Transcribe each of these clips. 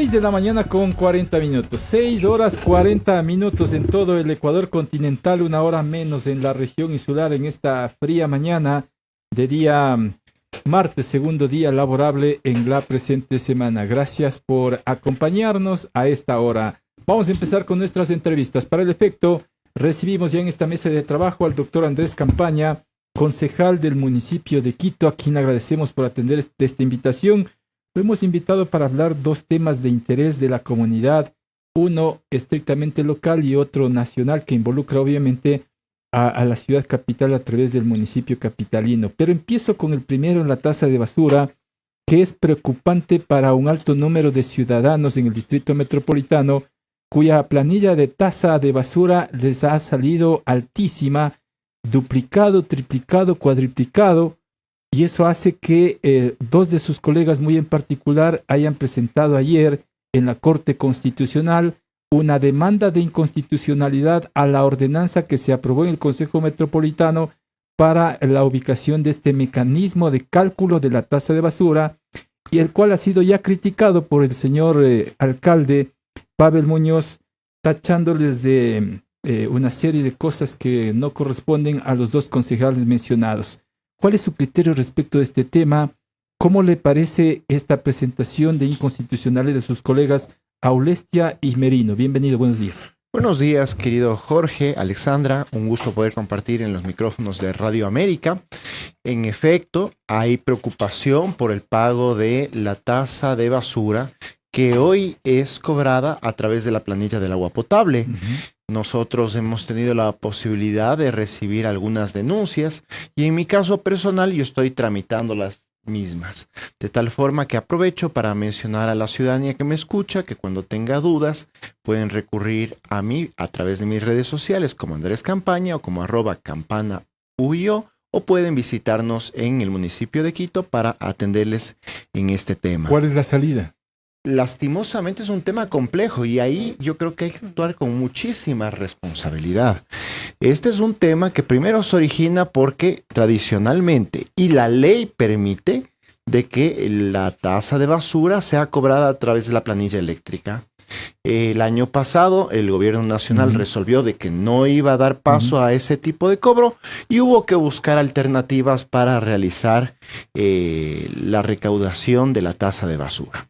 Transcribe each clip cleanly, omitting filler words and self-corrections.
6 de la mañana con 40 minutos. 6 horas 40 minutos en todo el Ecuador continental, una hora menos en la región insular en esta fría mañana de día martes, segundo día laborable en la presente semana. Gracias por acompañarnos a esta hora. Vamos a empezar con nuestras entrevistas. Para el efecto, recibimos ya en esta mesa de trabajo al doctor Andrés Campaña, concejal del municipio de Quito, a quien agradecemos por atender esta invitación. Lo hemos invitado para hablar dos temas de interés de la comunidad, uno estrictamente local y otro nacional, que involucra obviamente a la ciudad capital a través del municipio capitalino. Pero empiezo con el primero, en la tasa de basura, que es preocupante para un alto número de ciudadanos en el distrito metropolitano, cuya planilla de tasa de basura les ha salido altísima, duplicado, triplicado, cuadriplicado. Y eso hace que dos de sus colegas muy en particular hayan presentado ayer en la Corte Constitucional una demanda de inconstitucionalidad a la ordenanza que se aprobó en el Consejo Metropolitano para la ubicación de este mecanismo de cálculo de la tasa de basura, y el cual ha sido ya criticado por el señor alcalde Pavel Muñoz, tachándoles de una serie de cosas que no corresponden a los dos concejales mencionados. ¿Cuál es su criterio respecto de este tema? ¿Cómo le parece esta presentación de inconstitucionalidad de sus colegas Aulestia y Merino? Bienvenido, buenos días. Buenos días, querido Jorge, Alexandra. Un gusto poder compartir en los micrófonos de Radio América. En efecto, hay preocupación por el pago de la tasa de basura que hoy es cobrada a través de la planilla del agua potable. Nosotros hemos tenido la posibilidad de recibir algunas denuncias y en mi caso personal yo estoy tramitando las mismas. De tal forma que aprovecho para mencionar a la ciudadanía que me escucha que cuando tenga dudas pueden recurrir a mí a través de mis redes sociales como Andrés Campaña o como @campana_uyo, o pueden visitarnos en el municipio de Quito para atenderles en este tema. ¿Cuál es la salida? Lastimosamente es un tema complejo y ahí yo creo que hay que actuar con muchísima responsabilidad. Este es un tema que primero se origina porque tradicionalmente y la ley permite de que la tasa de basura sea cobrada a través de la planilla eléctrica. El año pasado el gobierno nacional resolvió de que no iba a dar paso a ese tipo de cobro y hubo que buscar alternativas para realizar la recaudación de la tasa de basura.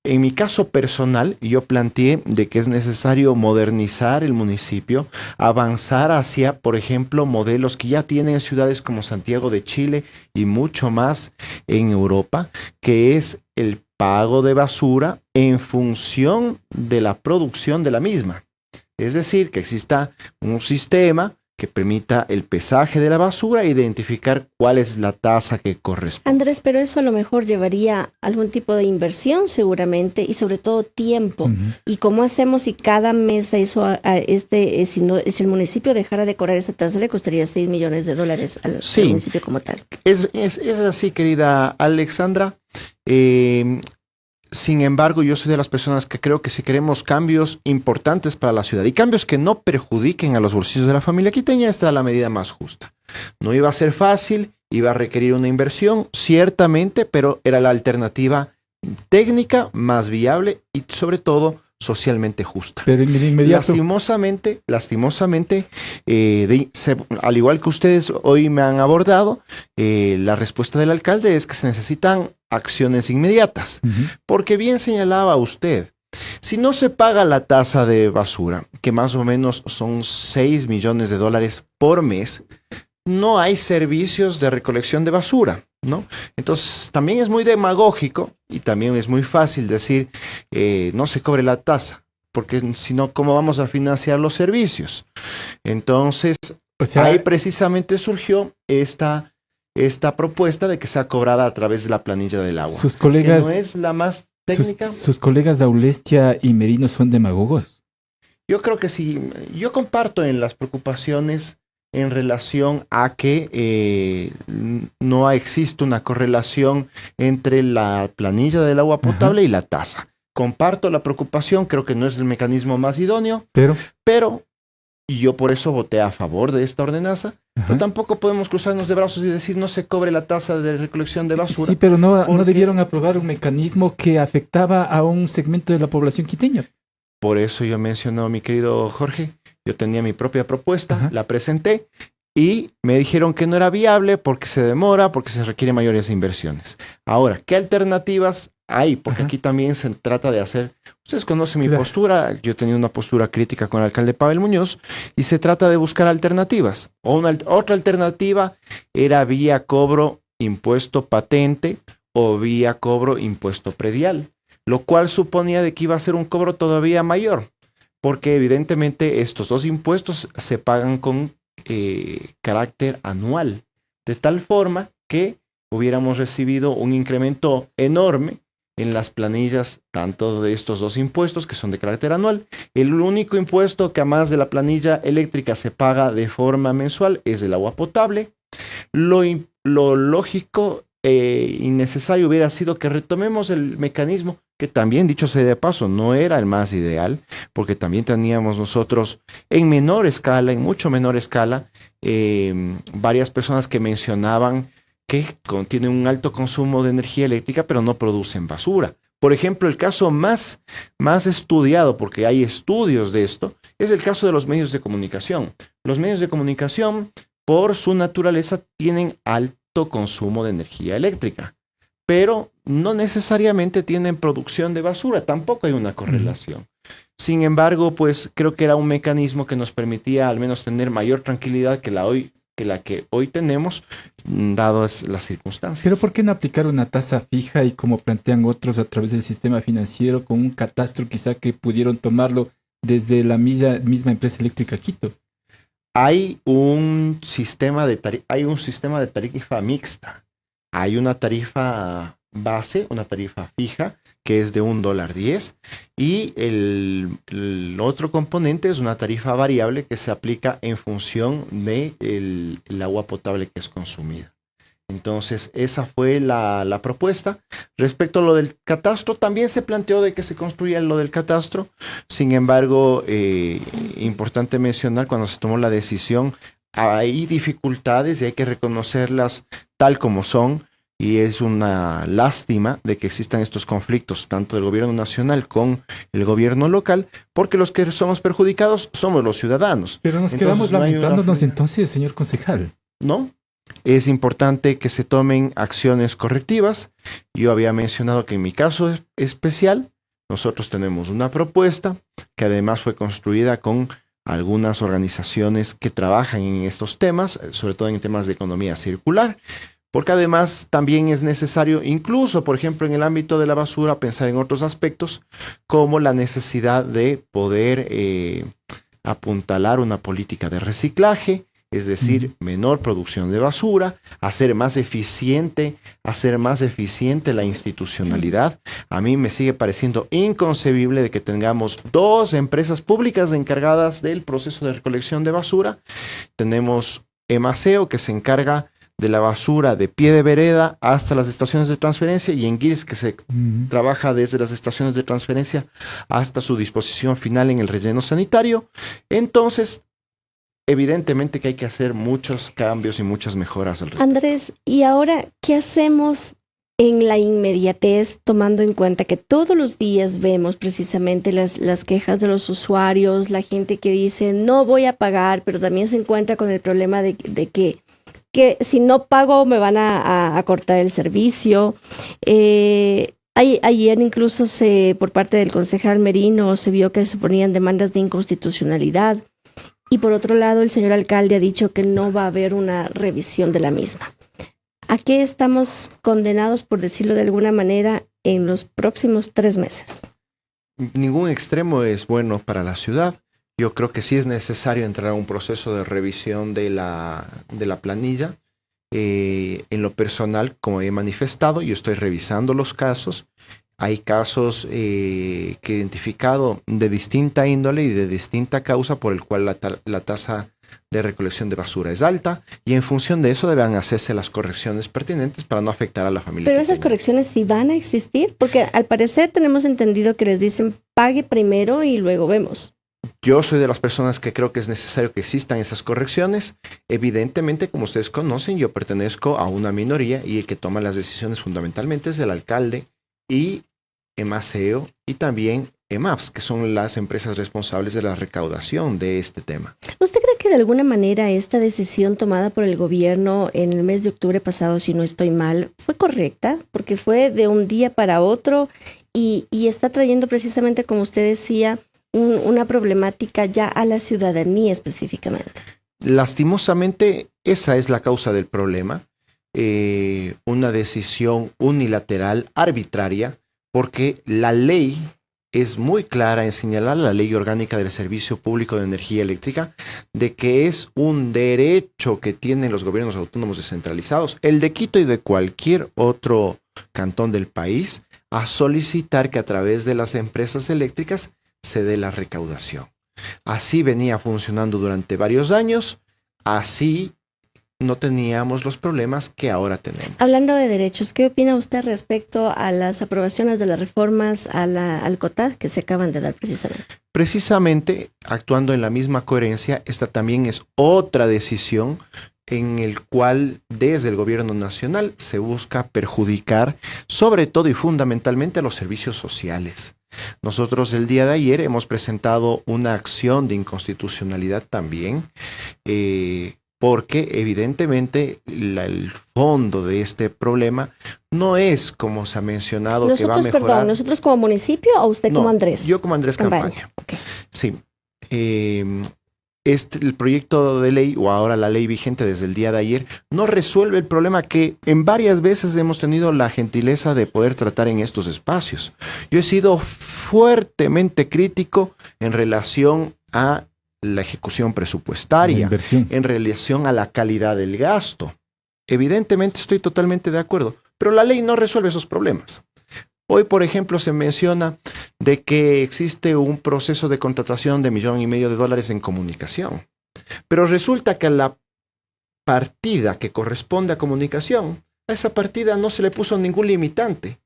En mi caso personal, yo planteé de que es necesario modernizar el municipio, avanzar hacia, por ejemplo, modelos que ya tienen ciudades como Santiago de Chile y mucho más en Europa, que es el pago de basura en función de la producción de la misma. Es decir, que exista un sistema que permita el pesaje de la basura e identificar cuál es la tasa que corresponde. Andrés, pero eso a lo mejor llevaría algún tipo de inversión seguramente y sobre todo tiempo. ¿Y cómo hacemos si cada mes eso si el municipio dejara de cobrar esa tasa le costaría $6 millones al municipio como tal? Es así, querida Alexandra. Sin embargo, yo soy de las personas que creo que si queremos cambios importantes para la ciudad y cambios que no perjudiquen a los bolsillos de la familia quiteña, esta es la medida más justa. No iba a ser fácil, iba a requerir una inversión, ciertamente, pero era la alternativa técnica más viable y sobre todo socialmente justa. Pero en el inmediato... Lastimosamente, al igual que ustedes hoy me han abordado, la respuesta del alcalde es que se necesitan acciones inmediatas. Porque bien señalaba usted, si no se paga la tasa de basura, que más o menos son $6 millones por mes, no hay servicios de recolección de basura, ¿no? Entonces, también es muy demagógico y también es muy fácil decir, no se cobre la tasa, porque si no, ¿cómo vamos a financiar los servicios? Entonces, ahí precisamente surgió esta propuesta de que sea cobrada a través de la planilla del agua. Sus colegas, que no es la más técnica. Sus colegas Aulestia y Merino son demagogos. Yo creo que sí. Yo comparto en las preocupaciones en relación a que no existe una correlación entre la planilla del agua potable y la tasa. Comparto la preocupación, creo que no es el mecanismo más idóneo, pero yo por eso voté a favor de esta ordenanza, Pero tampoco podemos cruzarnos de brazos y decir no se cobre la tasa de recolección de basura. Sí, pero no porque debieron aprobar un mecanismo que afectaba a un segmento de la población quiteña. Por eso yo menciono, mi querido Jorge, yo tenía mi propia propuesta, Ajá. la presenté y me dijeron que no era viable porque se demora, porque se requieren mayores inversiones. Ahora, ¿qué alternativas hay? Porque Ajá. aquí también se trata de hacer, ustedes conocen mi Claro. postura, yo tenía una postura crítica con el alcalde Pavel Muñoz y se trata de buscar alternativas. Otra alternativa era vía cobro impuesto patente o vía cobro impuesto predial, lo cual suponía de que iba a ser un cobro todavía mayor, porque evidentemente estos dos impuestos se pagan con carácter anual, de tal forma que hubiéramos recibido un incremento enorme en las planillas tanto de estos dos impuestos que son de carácter anual. El único impuesto que además de la planilla eléctrica se paga de forma mensual es el agua potable. Lo lógico y necesario hubiera sido que retomemos el mecanismo que también, dicho sea de paso, no era el más ideal, porque también teníamos nosotros en menor escala, en mucho menor escala, varias personas que mencionaban que tienen un alto consumo de energía eléctrica, pero no producen basura. Por ejemplo, el caso más estudiado, porque hay estudios de esto, es el caso de los medios de comunicación. Los medios de comunicación, por su naturaleza, tienen alto consumo de energía eléctrica, pero no necesariamente tienen producción de basura, tampoco hay una correlación. Sin embargo, pues creo que era un mecanismo que nos permitía al menos tener mayor tranquilidad que la que hoy tenemos, dadas las circunstancias. Pero ¿por qué no aplicar una tasa fija y como plantean otros a través del sistema financiero con un catastro quizá que pudieron tomarlo desde la misma empresa eléctrica Quito? Hay un sistema de tarifa mixta. Hay una tarifa base, una tarifa fija, que es de $1.10, y el otro componente es una tarifa variable que se aplica en función de el agua potable que es consumida. Entonces, esa fue la propuesta. Respecto a lo del catastro, también se planteó de que se construya lo del catastro. Sin embargo, importante mencionar, cuando se tomó la decisión, hay dificultades y hay que reconocerlas tal como son. Y es una lástima de que existan estos conflictos, tanto del gobierno nacional con el gobierno local, porque los que somos perjudicados somos los ciudadanos. Pero nos Entonces, quedamos no hay lamentándonos una- entonces, señor concejal. ¿No? Es importante que se tomen acciones correctivas. Yo había mencionado que en mi caso especial, nosotros tenemos una propuesta que además fue construida con algunas organizaciones que trabajan en estos temas, sobre todo en temas de economía circular, porque además también es necesario, incluso, por ejemplo, en el ámbito de la basura, pensar en otros aspectos, como la necesidad de poder apuntalar una política de reciclaje, es decir, menor producción de basura, hacer más eficiente la institucionalidad. A mí me sigue pareciendo inconcebible de que tengamos dos empresas públicas encargadas del proceso de recolección de basura. Tenemos Emaceo, que se encarga de la basura de pie de vereda hasta las estaciones de transferencia, y en GIRS, que se trabaja desde las estaciones de transferencia hasta su disposición final en el relleno sanitario. Entonces, evidentemente que hay que hacer muchos cambios y muchas mejoras al respecto. Andrés, ¿y ahora qué hacemos en la inmediatez, tomando en cuenta que todos los días vemos precisamente las quejas de los usuarios, la gente que dice no voy a pagar, pero también se encuentra con el problema de que si no pago me van a cortar el servicio? Ayer incluso por parte del concejal Merino se vio que se ponían demandas de inconstitucionalidad. Y por otro lado, el señor alcalde ha dicho que no va a haber una revisión de la misma. ¿A qué estamos condenados, por decirlo de alguna manera, en los próximos 3 meses? Ningún extremo es bueno para la ciudad. Yo creo que sí es necesario entrar a un proceso de revisión de la planilla. En lo personal, como he manifestado, yo estoy revisando los casos. Hay casos que he identificado de distinta índole y de distinta causa por el cual la tasa de recolección de basura es alta, y en función de eso deben hacerse las correcciones pertinentes para no afectar a la familia. Pero esas correcciones sí van a existir, porque al parecer tenemos entendido que les dicen pague primero y luego vemos. Yo soy de las personas que creo que es necesario que existan esas correcciones. Evidentemente, como ustedes conocen, yo pertenezco a una minoría y el que toma las decisiones fundamentalmente es el alcalde y EMASEO y también EMAPS, que son las empresas responsables de la recaudación de este tema. ¿Usted cree que de alguna manera esta decisión tomada por el gobierno en el mes de octubre pasado, si no estoy mal, fue correcta? Porque fue de un día para otro y está trayendo precisamente, como usted decía, una problemática ya a la ciudadanía específicamente. Lastimosamente, esa es la causa del problema. Una decisión unilateral, arbitraria, porque la ley es muy clara en señalar, la Ley Orgánica del Servicio Público de Energía Eléctrica, de que es un derecho que tienen los gobiernos autónomos descentralizados, el de Quito y de cualquier otro cantón del país, a solicitar que a través de las empresas eléctricas se dé la recaudación. Así venía funcionando durante varios años, así no teníamos los problemas que ahora tenemos. Hablando de derechos, ¿qué opina usted respecto a las aprobaciones de las reformas al COTAD que se acaban de dar precisamente? Precisamente, actuando en la misma coherencia, esta también es otra decisión en el cual desde el gobierno nacional se busca perjudicar sobre todo y fundamentalmente a los servicios sociales. Nosotros el día de ayer hemos presentado una acción de inconstitucionalidad también, porque evidentemente el fondo de este problema no es, como se ha mencionado, nosotros, que va a mejorar. Perdón, ¿nosotros como municipio o usted No, como Andrés? Yo como Andrés Campaña. Okay. Sí. El proyecto de ley, o ahora la ley vigente desde el día de ayer, no resuelve el problema que en varias veces hemos tenido la gentileza de poder tratar en estos espacios. Yo he sido fuertemente crítico en relación a la ejecución presupuestaria, en relación a la calidad del gasto. Evidentemente estoy totalmente de acuerdo, pero la ley no resuelve esos problemas. Hoy, por ejemplo, se menciona de que existe un proceso de contratación de $1,500,000 en comunicación, pero resulta que a la partida que corresponde a comunicación, a esa partida no se le puso ningún limitante.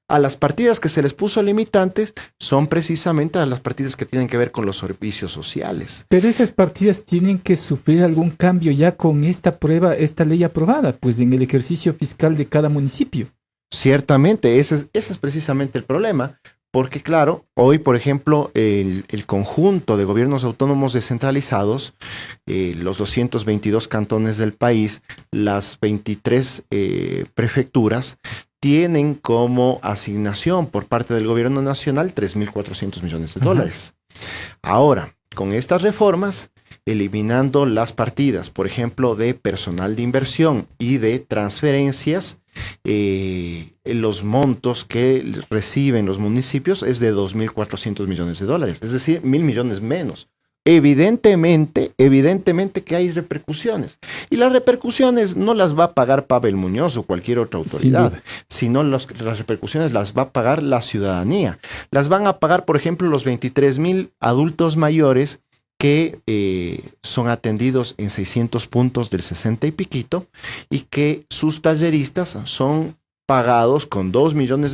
A las partidas que se les puso limitantes son precisamente a las partidas que tienen que ver con los servicios sociales. Pero esas partidas tienen que sufrir algún cambio ya con esta ley aprobada, pues en el ejercicio fiscal de cada municipio. Ciertamente, ese es precisamente el problema, porque claro, hoy por ejemplo el conjunto de gobiernos autónomos descentralizados, los 222 cantones del país, las 23 prefecturas, tienen como asignación por parte del gobierno nacional $3,400 millones. Ahora, con estas reformas, eliminando las partidas, por ejemplo, de personal de inversión y de transferencias, los montos que reciben los municipios es de $2,400 millones, es decir, 1,000 millones menos. Evidentemente que hay repercusiones. Y las repercusiones no las va a pagar Pavel Muñoz o cualquier otra autoridad, sino las repercusiones las va a pagar la ciudadanía. Las van a pagar, por ejemplo, los 23,000 adultos mayores que son atendidos en 600 puntos del 60 y piquito y que sus talleristas son pagados con $2 millones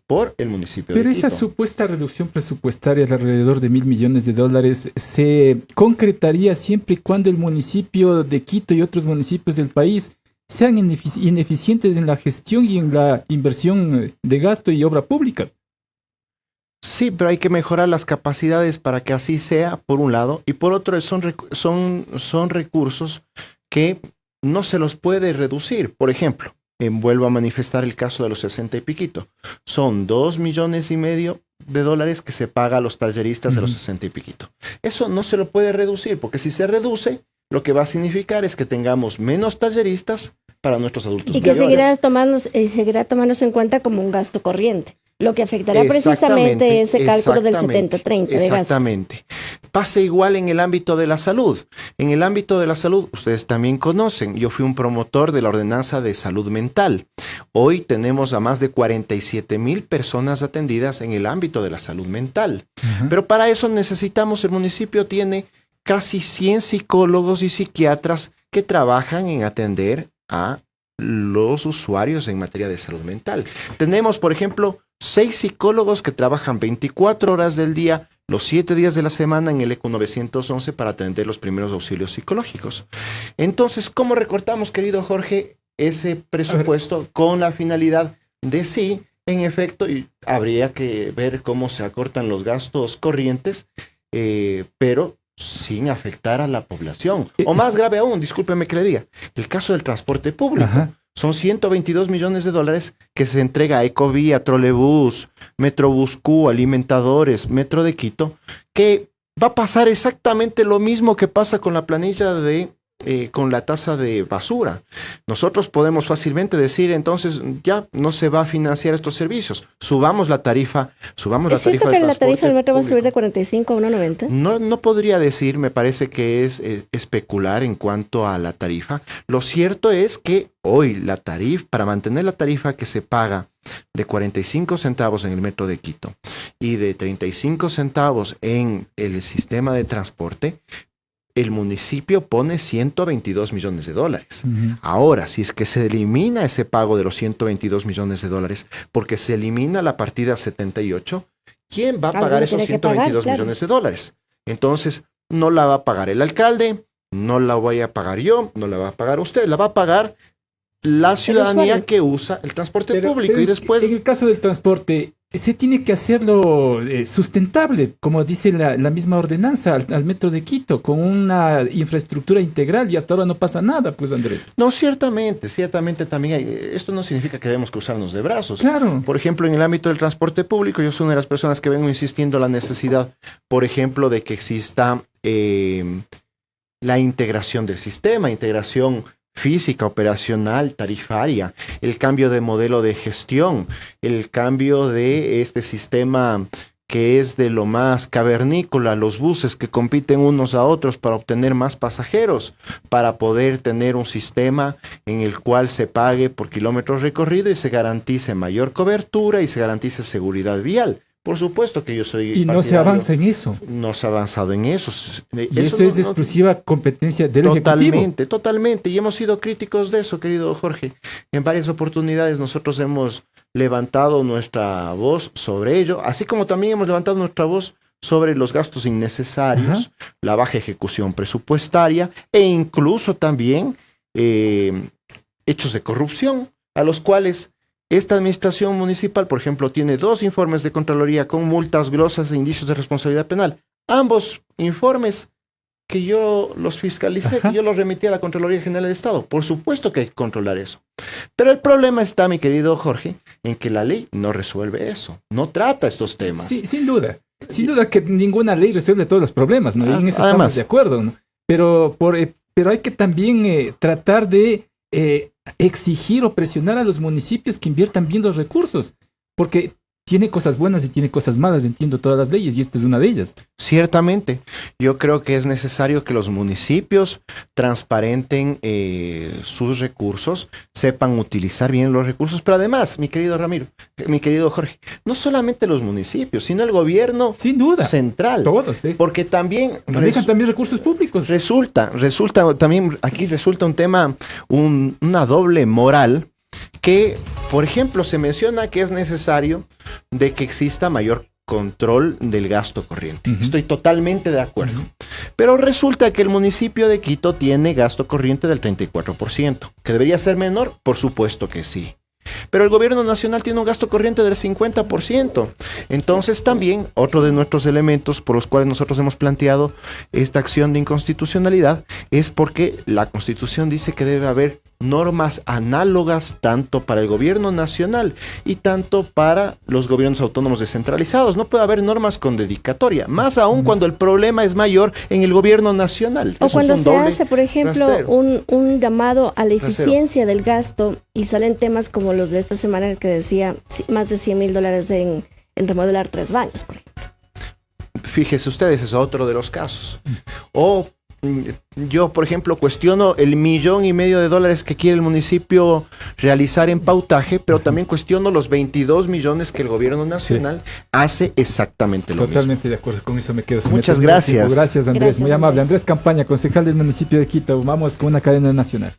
por el municipio de Quito. Pero esa supuesta reducción presupuestaria de alrededor de $1,000 millones se concretaría siempre y cuando el municipio de Quito y otros municipios del país sean ineficientes en la gestión y en la inversión de gasto y obra pública. Sí, pero hay que mejorar las capacidades para que así sea, por un lado, y por otro son recursos que no se los puede reducir. Por ejemplo, vuelvo a manifestar el caso de los 60 y piquito. Son $2,5 millones que se paga a los talleristas de los 60 y piquito. Eso no se lo puede reducir, porque si se reduce, lo que va a significar es que tengamos menos talleristas para nuestros adultos y que mayores. seguirá tomándose en cuenta como un gasto corriente. Lo que afectará precisamente ese cálculo del 70-30 de gasto. Exactamente. Pasa igual en el ámbito de la salud. En el ámbito de la salud, ustedes también conocen, yo fui un promotor de la ordenanza de salud mental. Hoy tenemos a más de 47,000 personas atendidas en el ámbito de la salud mental. Pero para eso necesitamos, el municipio tiene casi 100 psicólogos y psiquiatras que trabajan en atender a los usuarios en materia de salud mental. Tenemos, por ejemplo, 6 psicólogos que trabajan 24 horas del día los 7 días de la semana en el ECO 911 para atender los primeros auxilios psicológicos. Entonces, ¿cómo recortamos, querido Jorge, ese presupuesto con la finalidad de sí, en efecto, y habría que ver cómo se acortan los gastos corrientes, pero sin afectar a la población? O más grave aún, discúlpeme que le diga, el caso del transporte público. Ajá. Son 122 millones de dólares que se entrega a Ecovía, Trolebús, Metrobús Q, Alimentadores, Metro de Quito, que va a pasar exactamente lo mismo que pasa con la planilla con la tasa de basura. Nosotros podemos fácilmente decir, entonces, ya no se va a financiar estos servicios. Subamos la tarifa, ¿Es cierto que la tarifa del metro va a subir de 45 a 1.90? No podría decir, me parece que es especular en cuanto a la tarifa. Lo cierto es que hoy la tarifa, para mantener la tarifa que se paga de 45 centavos en el metro de Quito y de 35 centavos en el sistema de transporte, el municipio pone 122 millones de dólares. Ahora, si es que se elimina ese pago de los 122 millones de dólares, porque se elimina la partida 78, ¿quién va a pagar esos 122 millones de dólares? Entonces, no la va a pagar el alcalde, no la voy a pagar yo, no la va a pagar usted, la va a pagar la ciudadanía que usa el transporte público. Y después, en el caso del transporte, se tiene que hacerlo sustentable, como dice la misma ordenanza al metro de Quito, con una infraestructura integral, y hasta ahora no pasa nada, pues, Andrés. No, ciertamente también hay. Esto no significa que debemos cruzarnos de brazos. Claro. Por ejemplo, en el ámbito del transporte público, yo soy una de las personas que vengo insistiendo en la necesidad, por ejemplo, de que exista la integración del sistema, integración física, operacional, tarifaria, el cambio de modelo de gestión, el cambio de este sistema que es de lo más cavernícola, los buses que compiten unos a otros para obtener más pasajeros, para poder tener un sistema en el cual se pague por kilómetros recorridos y se garantice mayor cobertura y se garantice seguridad vial. Por supuesto que yo soy Y no se avanza en eso. No se ha avanzado en eso. Y eso es exclusiva competencia del Ejecutivo. Totalmente. Y hemos sido críticos de eso, querido Jorge. En varias oportunidades nosotros hemos levantado nuestra voz sobre ello, así como también hemos levantado nuestra voz sobre los gastos innecesarios, la baja ejecución presupuestaria e incluso también hechos de corrupción a los cuales esta administración municipal, por ejemplo, tiene 2 informes de Contraloría con multas grosas e indicios de responsabilidad penal. Ambos informes que yo los fiscalicé, que yo los remití a la Contraloría General del Estado. Por supuesto que hay que controlar eso. Pero el problema está, mi querido Jorge, en que la ley no resuelve eso, no trata estos temas. Sí, sin duda. Sin duda que ninguna ley resuelve todos los problemas, ¿no? Y en eso estamos de acuerdo, ¿no? Pero hay que también tratar de exigir o presionar a los municipios que inviertan bien los recursos, porque tiene cosas buenas y tiene cosas malas, entiendo todas las leyes, y esta es una de ellas. Ciertamente, yo creo que es necesario que los municipios transparenten sus recursos, sepan utilizar bien los recursos, pero además, mi querido Jorge, no solamente los municipios, sino el gobierno sin duda central. Todos, porque también manejan también recursos públicos. Resulta también, aquí resulta un tema, una doble moral, que, por ejemplo, se menciona que es necesario de que exista mayor control del gasto corriente. Estoy totalmente de acuerdo. Pero resulta que el municipio de Quito tiene gasto corriente del 34%. ¿Que debería ser menor? Por supuesto que sí. Pero el gobierno nacional tiene un gasto corriente del 50%. Entonces también otro de nuestros elementos por los cuales nosotros hemos planteado esta acción de inconstitucionalidad es porque la Constitución dice que debe haber normas análogas tanto para el gobierno nacional y tanto para los gobiernos autónomos descentralizados. No puede haber normas con dedicatoria, más aún cuando el problema es mayor en el gobierno nacional. O cuando se hace, por ejemplo, un llamado a la eficiencia del gasto y salen temas como los de esta semana que decía más de $100,000 en remodelar 3 baños, por ejemplo. Fíjese ustedes, es otro de los casos. O yo, por ejemplo, cuestiono el $1,500,000 que quiere el municipio realizar en pautaje, pero también cuestiono los 22 millones que el gobierno nacional hace exactamente lo mismo. Totalmente de acuerdo, con eso me quedo. Muchas gracias. Gracias, Andrés. Muy amable. Andrés Campaña, concejal del municipio de Quito. Vamos con una cadena nacional.